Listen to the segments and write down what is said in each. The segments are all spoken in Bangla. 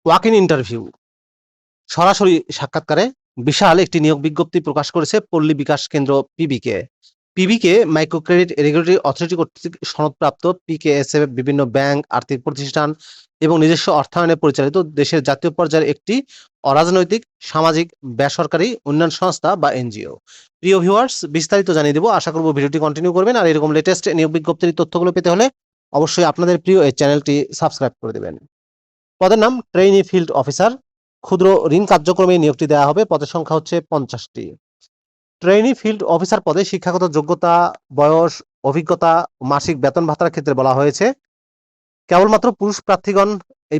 ওয়াক ইন ইন্টারভিউ সরাসরি সাক্ষাৎকারে বিশাল একটি নিয়োগ বিজ্ঞপ্তি প্রকাশ করেছে পল্লী বিকাশ কেন্দ্র পিবিকে। পিবিকে মাইক্রো ক্রেডিট রেগুলেটরি অথরিটি কর্তৃক সনদপ্রাপ্ত পিকেএসএফ বিভিন্ন ব্যাংক, আর্থিক প্রতিষ্ঠান এবং নিজস্ব অর্থায়নে পরিচালিত দেশের জাতীয় পর্যায়ের একটি অরাজনৈতিক, সামাজিক, বেসরকারি উন্নয়ন সংস্থা বা এনজিও। প্রিয় ভিউয়ার্স, বিস্তারিত জানিয়ে দেবো। আশা করব ভিডিওটি কন্টিনিউ করবেন। আর এরকম লেটেস্ট নিয়োগ বিজ্ঞপ্তির তথ্যগুলো পেতে হলে অবশ্যই আপনাদের প্রিয় এই চ্যানেলটি সাবস্ক্রাইব করে দেবেন। পদের নাম ট্রেইনি ফিল্ড অফিসার। ক্ষুদ্র ঋণ কার্যক্রমে নিয়োগটি দেওয়া হবে। পদের সংখ্যা হচ্ছে 50টি। ট্রেইনি ফিল্ড অফিসার পদে শিক্ষাগত যোগ্যতা, বয়স, অভিজ্ঞতা, মাসিক বেতন ভাতার ক্ষেত্রে বলা হয়েছে কেবলমাত্র পুরুষ প্রার্থীগণ এই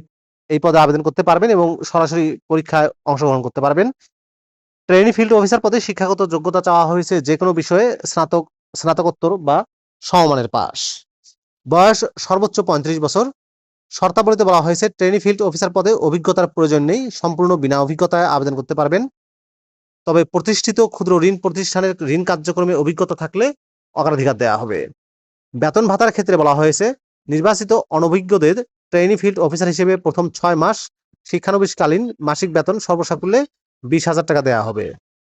এই পদে আবেদন করতে পারবেন এবং সরাসরি পরীক্ষায় অংশগ্রহণ করতে পারবেন। ট্রেইনি ফিল্ড অফিসার পদে শিক্ষাগত যোগ্যতা চাওয়া হয়েছে যে কোনো বিষয়ে স্নাতকোত্তর বা সমমানের পাস। বয়স সর্বোচ্চ 35 বছর। শর্তাবলীতে বলা হয়েছে ট্রেইনি ফিল্ড অফিসার পদে অভিজ্ঞতার প্রয়োজন নেই, সম্পূর্ণ বিনা অভিজ্ঞতায় আবেদন করতে পারবেন। তবে প্রতিষ্ঠিত ক্ষুদ্র ঋণ প্রতিষ্ঠানের ঋণ কার্যক্রমে অভিজ্ঞতা থাকলে অগ্রাধিকার দেওয়া হবে। বেতন ভাতার ক্ষেত্রে বলা হয়েছে নির্বাচিত অনভিজ্ঞদের ট্রেইনি ফিল্ড অফিসার হিসেবে প্রথম 6 মাস শিক্ষানবিশকালীন মাসিক বেতন সর্বসাকুল্যে 20,000 টাকা দেওয়া হবে।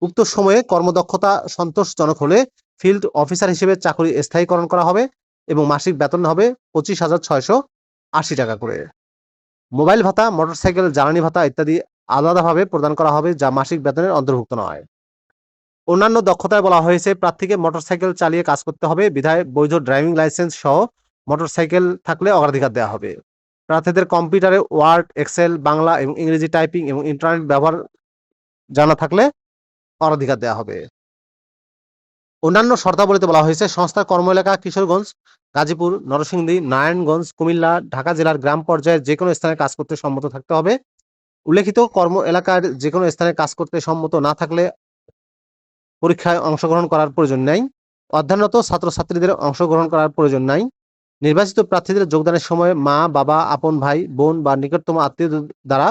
উক্ত সময়ে কর্মদক্ষতা সন্তোষজনক হলে ফিল্ড অফিসার হিসেবে চাকরি স্থায়ীকরণ করা হবে এবং মাসিক বেতন হবে 25,680 টাকা করে। মোবাইল ভাতা, মোটরসাইকেল জ্বালানি ভাতা ইত্যাদি আলাদাভাবে প্রদান করা হবে, যা মাসিক বেতনের অন্তর্ভুক্ত নয়। অন্যান্য দক্ষতায় বলা হয়েছে প্রার্থীকে মোটরসাইকেল চালিয়ে কাজ করতে হবে, বিধায় বৈধ ড্রাইভিং লাইসেন্স সহ মোটরসাইকেল থাকলে অগ্রাধিকার দেওয়া হবে। প্রার্থীদের কম্পিউটারে ওয়ার্ড, এক্সেল, বাংলা এবং ইংরেজি টাইপিং এবং ইন্টারনেট ব্যবহার জানা থাকলে অগ্রাধিকার দেওয়া হবে। অন্যান্য শর্তাবলীতে বলা হয়েছে সংস্থার কর্ম এলাকা কিশোরগঞ্জ, গাজীপুর, নরসিংদী, নারায়ণগঞ্জ, কুমিল্লা, ঢাকা জেলার গ্রাম পর্যায়ে যে কোনো স্থানে কাজ করতে সম্মত থাকতে হবে। উল্লেখিত কর্ম এলাকার যে কোনো স্থানে কাজ করতে সম্মত না থাকলে পরীক্ষায় অংশগ্রহণ করার প্রয়োজন নাই। অধ্যয়নরত ছাত্রছাত্রীদের অংশগ্রহণ করার প্রয়োজন নাই। নির্বাচিত প্রার্থীদের যোগদানের সময় মা, বাবা, আপন ভাই, বোন বা নিকটতম আত্মীয় দ্বারা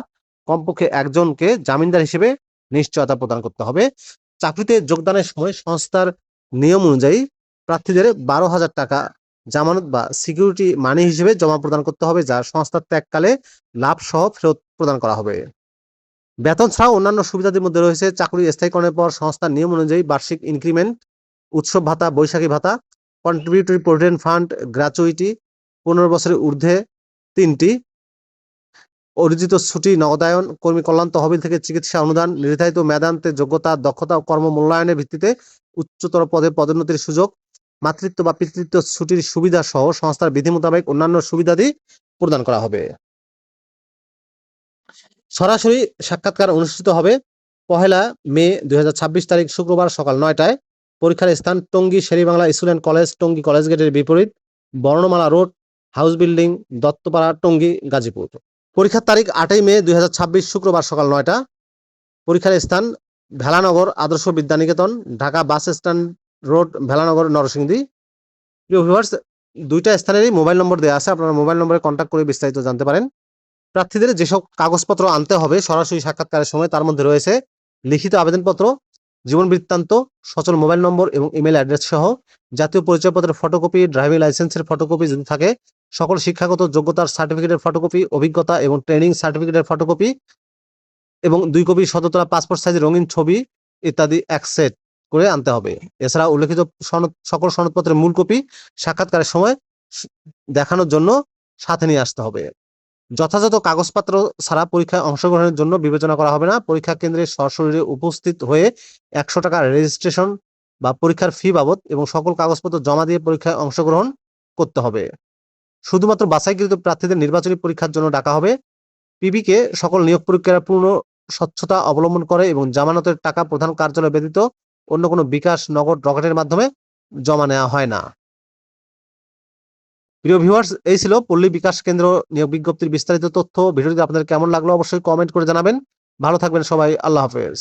কমপক্ষে একজনকে জামিনদার হিসেবে নিশ্চয়তা প্রদান করতে হবে। চাকরিতে যোগদানের সময় সংস্থার নিয়ম অনুযায়ী প্রার্থীদের 12,000 টাকা জামানত বা সিকিউরিটি মানি হিসেবে জমা প্রদান করতে হবে, যা সংস্থার ত্যাগকালে লাভ সহ ফেরত প্রদান করা হবে। বেতন ছাড়াও অন্যান্য সুবিধাদের মধ্যে রয়েছে চাকরি স্থায়ীকরণের পর সংস্থার নিয়ম অনুযায়ী বার্ষিক ইনক্রিমেন্ট, উৎসব ভাতা, বৈশাখী ভাতা, কন্ট্রিবিউটরি প্রভিডেন্ট ফান্ড, গ্র্যাচুইটি, 15 বছরের ঊর্ধ্বে 3টি, অর্জিত ছুটি নগদায়ন, কর্মী কল্যাণ তহবিল থেকে চিকিৎসা অনুদান, নির্ধারিত মেধান্তে যোগ্যতা, দক্ষতা ও কর্ম মূল্যায়নের ভিত্তিতে উচ্চতর পদে পদোন্নতির সুযোগ, মাতৃত্ব বা পিতৃত্ব ছুটির সুবিধা সহ সংস্থার বিধি মোতাবেক অন্যান্য সুবিধাদি প্রদান করা হবে। সরাসরি সাক্ষাৎকার অনুষ্ঠিত হবে 1 মে 2026 তারিখ শুক্রবার সকাল 9টায়। পরীক্ষার স্থান Tongi Sher e Bangla school and college, Tongi college গেটের বিপরীত, Bornomala road, house building, Duttapara, Tongi, Gazipur. পরীক্ষার তারিখ 8 মে 2026 শুক্রবার সকাল 9টা। পরীক্ষার স্থান ভেলানগর আদর্শ Vidyaniketan, Dhaka bus stand road, Velanagar, Narsingdi. প্রিয় ভিউয়ার্স, 2টা স্থানেরই মোবাইল নম্বর দেওয়া আছে, আপনারা মোবাইল নম্বরে কন্ট্যাক্ট করে বিস্তারিত জানতে পারেন। প্রার্থীদের যেসব কাগজপত্র আনতে হবে সরাসরি সাক্ষাৎকারের সময়, তার মধ্যে রয়েছে লিখিত আবেদনপত্র, জীবন বৃত্তান্ত, সচল মোবাইল নম্বর এবং ইমেল অ্যাড্রেস সহ জাতীয় পরিচয়পত্রের ফটোকপি, ড্রাইভিং লাইসেন্সের ফটোকপি যদি থাকে, সকল শিক্ষাগত যোগ্যতার সার্টিফিকেটের ফটোকপি, অভিজ্ঞতা এবং ট্রেনিং সার্টিফিকেটের ফটোকপি এবং 2 কপি সদ্যতোলা পাসপোর্ট সাইজের রঙিন ছবি ইত্যাদি এক সেট করে আনতে হবে। এছাড়া উল্লেখিত সকল সনদপত্রের মূল কপি সাক্ষাৎকারের সময় দেখানোর জন্য সাথে নিয়ে আসতে হবে। যথাযথ কাগজপত্র ছাড়া পরীক্ষায় অংশগ্রহণের জন্য বিবেচনা করা হবে না। পরীক্ষা কেন্দ্রে সশরীরে উপস্থিত হয়ে 100 টাকা রেজিস্ট্রেশন বা পরীক্ষার ফি বাবদ এবং সকল কাগজপত্র জমা দিয়ে পরীক্ষায় অংশগ্রহণ করতে হবে। শুধুমাত্র বাছাইকৃত প্রার্থীদের নির্বাচনী পরীক্ষার জন্য ডাকা হবে। পিবিকে সকল নিয়োগ প্রক্রিয়ার পূর্ণ স্বচ্ছতা অবলম্বন করে এবং জামানতের টাকা প্রধান কার্যালয় ব্যতীত অন্য কোনো বিকাশ, নগদ, রকেটের মাধ্যমে জমা নেওয়া হয় না। প্রিয় ভিউয়ার্স, এই ছিল পল্লী বিকাশ কেন্দ্র নিয়োগ বিজ্ঞপ্তির বিস্তারিত তথ্য। ভিডিওটি আপনাদের কেমন লাগলো অবশ্যই কমেন্ট করে জানাবেন। ভালো থাকবেন সবাই। আল্লাহ হাফেজ।